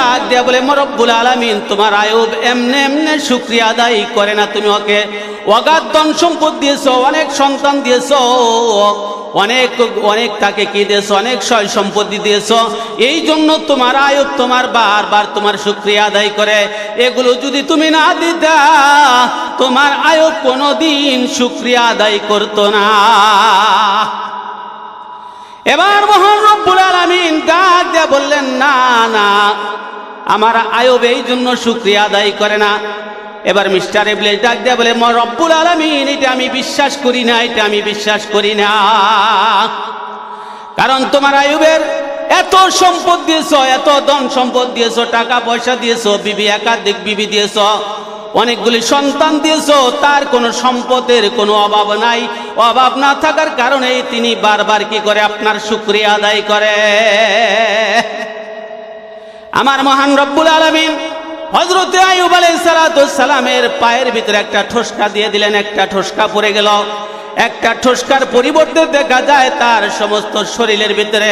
ডাক দিয়া বলে রব্বুল আলামিন তোমার আয়ুব এমনে এমনে শুকরিয়া আদায় করে না, তুমি ওকে অগাধ ধন সম্পদ দিয়েছো, অনেক সন্তান দিয়েছো, অনেক অনেক তাকে কি দিয়েছো, অনেক সয় সম্পত্তি দিয়েছো, এই জন্য তোমার আয়ুব তোমার বারবার তোমার শুকরিয়া আদায় করে। এগুলো যদি তুমি না দিতা তোমার আয়ুব কোনোদিন শুকরিয়া আদায় করতো না। এবার মহান রব্বুল আলামিন ডাক দিয়ে বললেন না না, আমার আয়ুব এই জন্য শুকরিয়া আদায় করে না। এবার মিস্টার ইবলিস ডাক দিয়ে বলে রব্বুল আলামিন এটা আমি বিশ্বাস করি না, এটা আমি বিশ্বাস করি না। কারণ তোমার আয়ুবের এত সম্পদ দিয়েছো, এত ধন সম্পদ দিয়েছো, টাকা পয়সা দিয়েছো, বিবি একাধিক বিবি দিয়েছো, অনেকগুলি সন্তান দিয়েছো, তার কোনো সম্পদের কোনো অভাব নাই। অভাব না থাকার কারণে তিনি বারবার কি করে আপনার শুকরিয়া আদায় করে। আমার মহান রব্বুল আলামিন হযরত আইয়ুব আলাইহিস সালামের পায়ের ভিতরে একটা ঠোসকা দিয়ে দিলেন, একটা ঠোসকা পড়ে গেল। একটা ঠোসকার পরিবর্তে দেখা যায় তার সমস্ত শরীরের ভিতরে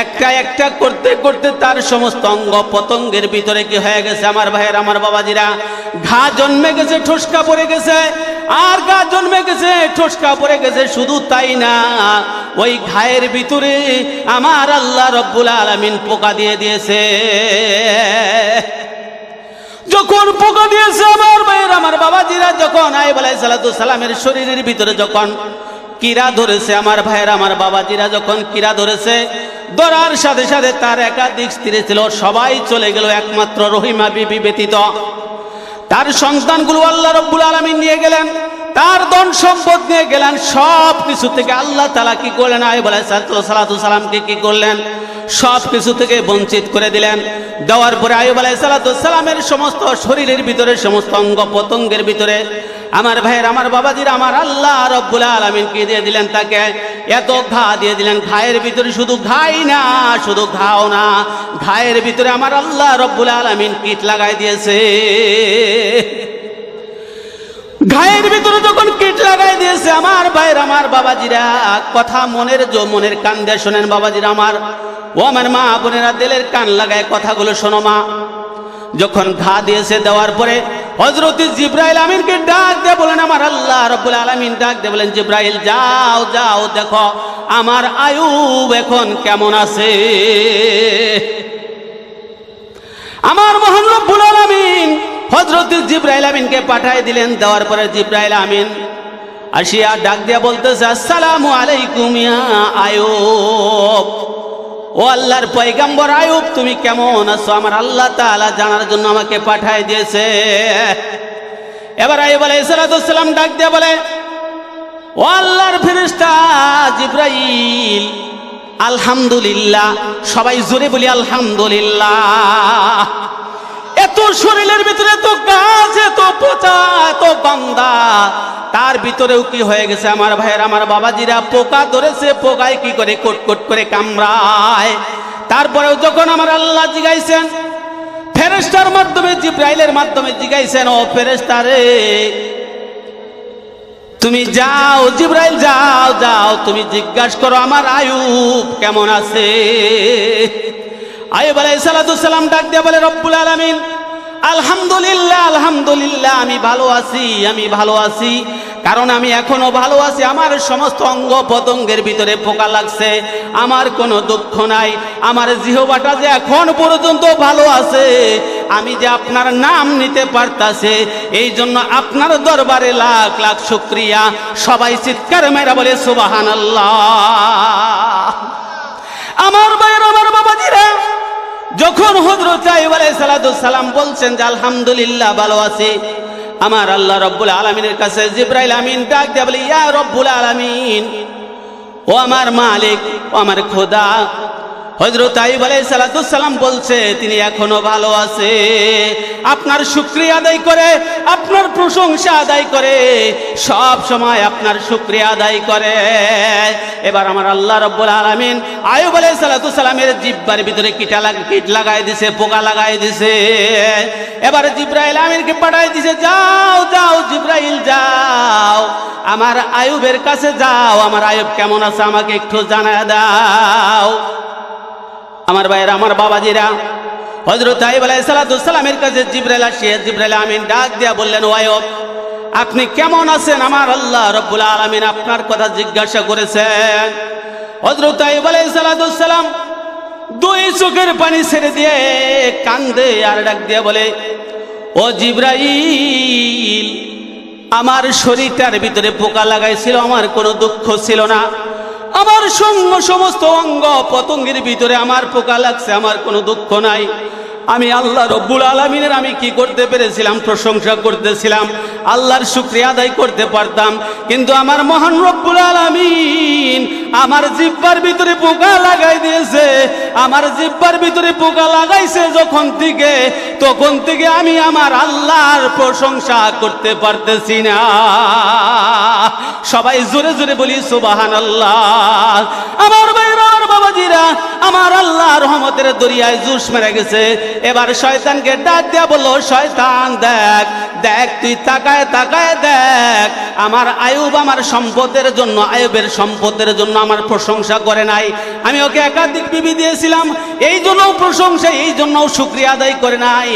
একটা একটা করতে করতে তার সমস্ত অঙ্গ পতঙ্গের ভিতরে কি হয়ে গেছে আমার ভাইয়ের আমার বাবাজিরা, ঘা জন্মে গেছে, ঠোসকা পড়ে গেছে, আর ঘা জন্মে গেছে, ঠোসকা পড়ে গেছে। শুধু তাই না, ওই ঘায়ের ভিতরে আমার আল্লাহ রব্বুল আলামিন পোকা দিয়ে দিয়েছে। যখন পোকা দিয়েছে আমার ভাইয়ের আমার বাবাজিরা, যখন আইয়ুব আলাইহিস সালামের শরীরের ভিতরে যখন কীড়া ধরেছে আমার ভাইয়ের আমার বাবাজিরা, যখন কীড়া ধরেছে, ধরার সাথে সাথে তার একাধিক স্ত্রী ছিল, সবাই চলে গেল, একমাত্র রহিমা বিবি ব্যতীত। তার সন্তানগুলো আল্লাহ রব্বুল আলামিন নিয়ে গেলেন, তার ধন সম্পদ নিয়ে গেলেন, সব কিছু থেকে আল্লাহ তাআলা কি করলেন, আইয়ুব আলাইহিস সালামকে কি করলেন, সব কিছু থেকে বঞ্চিত করে দিলেন। দেওয়ার পরে আইয়ুব আলাইহিস সালামের সমস্ত শরীরের ভিতরে, সমস্ত অঙ্গ পতঙ্গের ভিতরে আমার ভাইয়ের আমার বাবাজিরা আমার আল্লাহ রব্বুল আলামিন কি দিয়ে দিলেন, তাকে এত ঘা দিয়ে দিলেন। ঘায়ের ভিতরে শুধু ঘাই না, শুধু ঘাও না, ঘায়ের ভিতরে আমার আল্লাহ রব্বুল আলামিন কীট লাগাই দিয়েছে। ঘায়ের ভিতরে যখন কীট লাগাই দিয়েছে আমার ভাইয়ের আমার বাবাজিরা, কথা মনের কান দিয়ে শোনেন বাবাজিরা আমার, ও আমার মা বোনেরা, দিলের কান লাগায় কথাগুলো শোনো মা। যখন ঘা দিয়েছে, দেওয়ার পরে হযরত জিবরাইল আমিনকে ডাক দিয়ে বলেন, আমার আল্লাহ রব্বুল আলামিন ডাক দিয়ে বলেন, জিবরাইল যাও যাও দেখো আমার আয়ুব এখন কেমন আছে। আমার মহান রব্বুল আলামিন হযরত জিবরাইল আমিনকে পাঠিয়ে দিলেন। দেওয়ার পরে জিবরাইল আমিন আসিয়া ডাক দিয়া বলতেছে, আসসালামু আলাইকুম ইয়া আয়ুব। ও আল্লাহর পয়গম্বর আয়ুব, তুমি কেমন আছো? আমার আল্লাহ তাআলা জানার জন্য আমাকে পাঠিয়ে দিয়েছে। এবার আয়ুব আলাইহিস সালাম ডাক দিয়া বলে, ও আল্লাহর ফেরেশতা জিবরাইল, আলহামদুলিল্লাহ। সবাই জোরে বলি আলহামদুলিল্লাহ। এত শরীরের ভিতরে এত গাছ, এত পচা, এত বান্দা, তার ভিতরেও কি হয়ে গেছে আমার ভাইয়ের আমার বাবাজিরা, পোকা ধরেছে। পোকায় কি করে কোট করে কামড়ায়। তারপরেও যখন আমার আল্লাহ জিগাইছেন, ফেরেশতার মাধ্যমে, জিবরাইলের মাধ্যমে জিগাইছেন, ও ফেরেশতা রে তুমি যাও, জিবরাইল যাও যাও, তুমি জিজ্ঞাসা করো আমার আয়ুব কেমন আছে। আইয়ুব আলাইহিস সালাম ডাক দিয়ে বলে, রব্বুল আলামিন আলহামদুলিল্লাহ, আলহামদুলিল্লাহ, আমি ভালো আছি, আমি ভালো আছি। কারণ আমি এখনো ভালো আছি। আমার সমস্ত অঙ্গ পতঙ্গের ভিতরে পোকা লাগছে, আমার কোনো দুঃখ নাই। আমার জিহ্বাটা যে এখন পর্যন্ত ভালো আছে, আমি যে আপনার নাম নিতে পারতাছে, এই জন্য আপনার দরবারে লাখ লাখ শুকরিয়া। সবাই চিৎকার মেরা বলে সুবহানাল্লাহ। আমার ভাইয়ের আমার বাবাজিরা, যখন হযরত আইয়ুব আলাইহিস সালাম বলছেন যে আলহামদুলিল্লাহ ভালো আছি, আমার আল্লাহ রব্বুল আলামিনের কাছে জিবরাইল আমিন ডাক দিয়ে বলে, ইয়া রব্বুল আলামিন, ও আমার মালিক, ও আমার খোদা, হযরত আইয়ুব আলাইহিস সালাম বলছে তিনি এখনো ভালো আছে। আপনার শুকরিয়া আদায় করে, আপনার প্রশংসা আদায় করে, সব সময় আপনার শুকরিয়া আদায় করে। এবার আমার আল্লাহ রব্বুল আলামিন আইয়ুব আলাইহিস সালামের জিহ্বার ভিতরে কীট লাগাই দিছে, পোকা লাগাই দিছে। এবার জিবরাইল আমিনকে পাঠাই দিছে, যাও যাও জিবরাইল যাও, আমার আইয়ুবের কাছে যাও, আমার আইয়ুব কেমন আছে আমাকে একটু জানায় দাও। আমার ভাইয়েরা আমার বাবাজিরা, হযরত আইয়ুব আলাইহিস সালামের কাছে জিবরাইল আসে, জিবরাইল আমিন ডাক দিয়া বললেন, ও আইয়ুব, আপনি কেমন আছেন? আমার আল্লাহ রাব্বুল আলামিন আপনার কথা জিজ্ঞাসা করেছেন। হযরত আইয়ুব আলাইহিস সালাম দুই চোখের পানি ছেড়ে দিয়ে কান্দে আর ডাক দিয়া বলে, ও জিবরাইল, আমার শরীরটার ভিতরে পোকা লাগাইছিল, আমার কোনো দুঃখ ছিল না। আমার সমস্ত অঙ্গ পতঙ্গের ভিতরে আমার পোকা লাগছে, আমার কোনো দুঃখ নাই। আমি আল্লাহ রব্বুল আলামিনের আমি কি করতে পেরেছিলাম? প্রশংসা করতেছিলাম, আল্লাহর শুকরিয়া আদায় করতে পারতাম। কিন্তু আমার মহান রব্বুল আলামিন আমার জিহ্বার ভিতরে পোকা লাগাই দিয়েছে। আমার জিহ্বার ভিতরে পোকা লাগাইছে তখন থেকে আমি আমার আল্লাহর প্রশংসা করতে পারতেছি না। সবাই জোরে জোরে বলি সুবহানাল্লাহ। আমার ভাইরা, আমার বাবাজিরা, আমার আল্লাহর রহমতের দরিয়ায় জুস মেরে গেছে। এবার শয়তানকে ডাক দিয়া বলল, শয়তান দেখ দেখ, তুই তাকায় তাকায় দেখ, আমার আইয়ুব আমার সম্পদের জন্য, আইয়ুবের সম্পদের জন্য আমার প্রশংসা করে নাই। আমি ওকে একাধিক বিবি দিয়েছিলাম, এই জন্য প্রশংসা, এই জন্য শুকরিয়া আদায় করে নাই।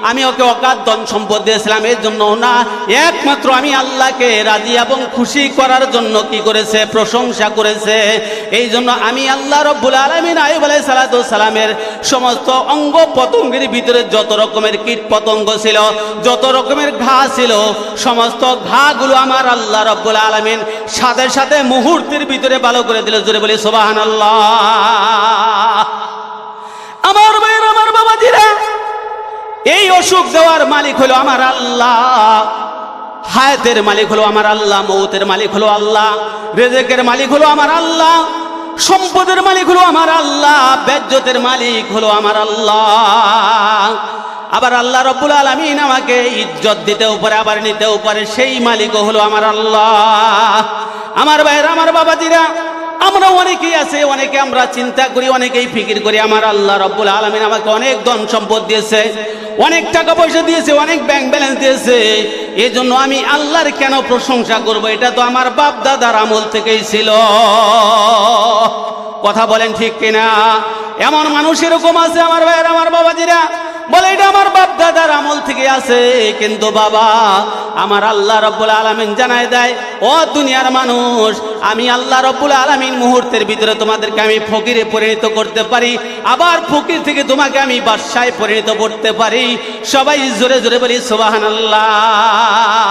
আমি ওকে অগাধ ধন সম্পদ দিয়েছিলাম, এই জন্য না, একমাত্র আমি আল্লাহকে রাজি এবং খুশি করার জন্য কি করেছে? প্রশংসা করেছে। এই জন্য আমি আল্লাহ রব্বুল আলামিন আইয়ুব আলাইহিস সালামের সমস্ত অঙ্গ পতঙ্গের ভিতরে যত রকমের কীট পতঙ্গ ছিল, যত রকমের ঘা ছিল, সমস্ত ঘাগুলো আমার আল্লাহ রব্বুল আলামিন সাথে সাথে মুহূর্তের ভিতরে ভালো করে দিল। জোরে বলি সুবহানাল্লাহ। আমার ভাইয়ের, আমার বাবাজিরা, এই অসুখ দেওয়ার মালিক হলো আমার আল্লাহ, হায়াতের মালিক হলো আমার আল্লাহ, মৌতের মালিক হলো আল্লাহ, রিজিকের মালিক হলো আমার আল্লাহ, সম্পদের মালিক হলো আমার আল্লাহ, বেজ্জতের মালিক হলো আমার আল্লাহ। আবার আল্লাহ রব্বুল আলামিন আমাকে ইজ্জত দিতেও পারে, আবার নিতেও পারে, সেই মালিকও হলো আমার আল্লাহ। আমার ভাইরা, আমার বাবাজিরা, আমরা অনেকেই আছে, অনেকে আমরা চিন্তা করি, অনেকেই ফিকির করি, আমার আল্লাহ রব্বুল আলামিন আমাকে অনেক ধন সম্পদ দিয়েছে, অনেক টাকা পয়সা দিয়েছে, অনেক ব্যাংক ব্যালেন্স দিয়েছে, এই জন্য আমি আল্লাহর কেন প্রশংসা করব? এটা তো আমার বাপ দাদার আমল থেকেই ছিল। কথা বলেন ঠিক কিনা? এমন মানুষ এরকম আছে আমার ভাইয়ের, আমার বাবাজিরা, বলে এটা আমার বাপ দাদার আমল থেকে আছে। কিন্তু বাবা, আমার আল্লাহ রব্বুল আলামিন জানায় দেয়, ও দুনিয়ার মানুষ, আমি আল্লাহ রব্বুল আলামিন মুহূর্তের ভিতরে তোমাদেরকে আমি ফকিরে পরিণত করতে পারি, আবার ফকির থেকে তোমাকে আমি বাদশায় পরিণত করতে পারি। সবাই জোরে জোরে বলি সুবহানাল্লাহ।